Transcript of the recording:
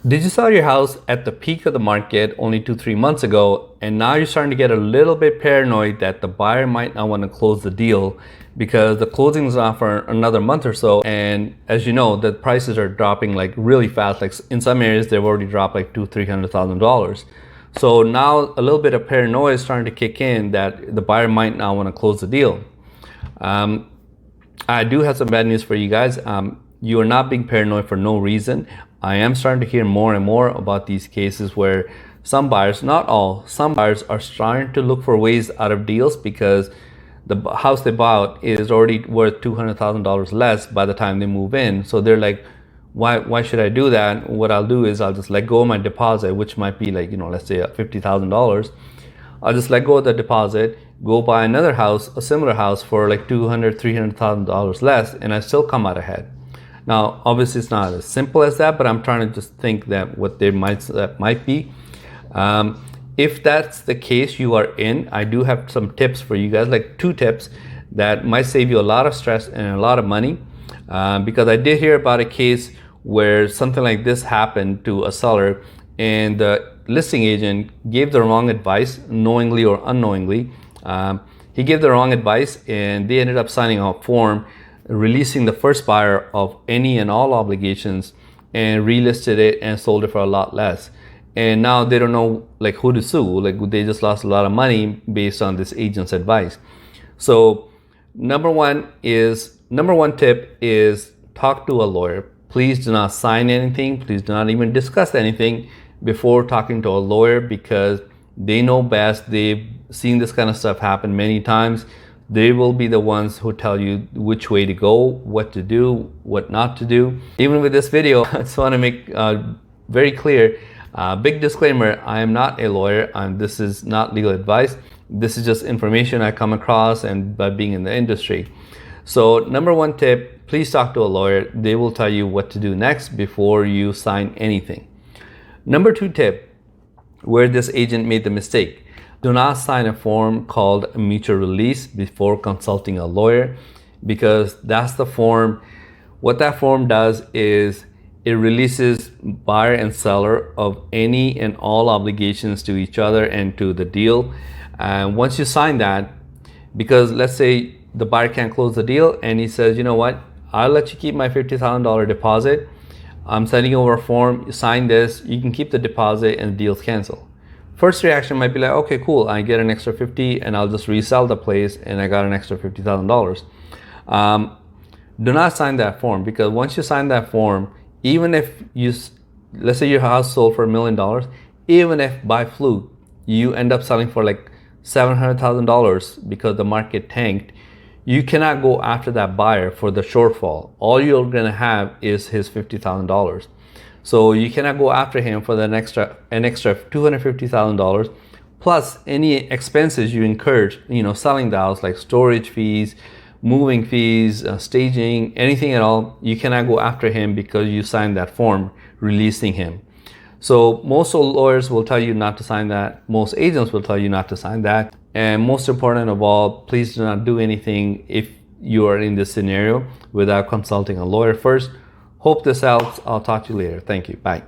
Did you sell your house at the peak of the market only 2-3 months ago, and now you're starting to get a little bit paranoid that the buyer might not want to close the deal because the closing is not for another month or so, and as you know, the prices are dropping like really fast. Like in some areas they've already dropped like $200,000-$300,000. So now a little bit of paranoia is starting to kick in that the buyer might not want to close the deal. I do have some bad news for you guys. You are not being paranoid for no reason. I am starting to hear more and more about these cases where some buyers, not all, some buyers are starting to look for ways out of deals because the house they bought is already worth $200,000 less by the time they move in. So they're like, why should I do that? What I'll do is I'll just let go of my deposit, which might be like, let's say $50,000. I'll just let go of the deposit, go buy another house, a similar house for like $200,000, $300,000 less, and I still come out ahead. Now, obviously, it's not as simple as that, but I'm trying to just think that what they might be. If that's the case you are in, I do have some tips for you guys, like 2 tips that might save you a lot of stress and a lot of money. Because I did hear about a case where something like this happened to a seller, and the listing agent gave the wrong advice, knowingly or unknowingly. He gave the wrong advice, and they ended up signing a form releasing the first buyer of any and all obligations and relisted it and sold it for a lot less. And now they don't know like who to sue. Like they just lost a lot of money based on this agent's advice. So number one tip is talk to a lawyer. Please do not sign anything. Please do not even discuss anything before talking to a lawyer, because they know best. They've seen this kind of stuff happen many times. They will be the ones who tell you which way to go, what to do, what not to do. Even with this video, I just want to make very clear, big disclaimer, I am not a lawyer, and this is not legal advice. This is just information I come across and by being in the industry. So number 1 tip, please talk to a lawyer. They will tell you what to do next before you sign anything. Number 2 tip, where this agent made the mistake. Do not sign a form called a mutual release before consulting a lawyer, because that's the form. What that form does is it releases buyer and seller of any and all obligations to each other and to the deal. And once you sign that, because let's say the buyer can't close the deal and he says, you know what, I'll let you keep my $50,000 deposit. I'm sending over a form, you sign this, you can keep the deposit and the deal's canceled. First reaction might be like, okay, cool, I get an extra 50 and I'll just resell the place and I got an extra $50,000. Do not sign that form, because once you sign that form, even if let's say your house sold for $1 million, even if by fluke you end up selling for like $700,000 because the market tanked, you cannot go after that buyer for the shortfall. All you're gonna have is his $50,000. So you cannot go after him for an extra $250,000 plus any expenses you incurred, selling the house, like storage fees, moving fees, staging, anything at all. You cannot go after him because you signed that form releasing him. So most lawyers will tell you not to sign that. Most agents will tell you not to sign that. And most important of all, please do not do anything if you are in this scenario without consulting a lawyer first. Hope this helps. I'll talk to you later. Thank you. Bye.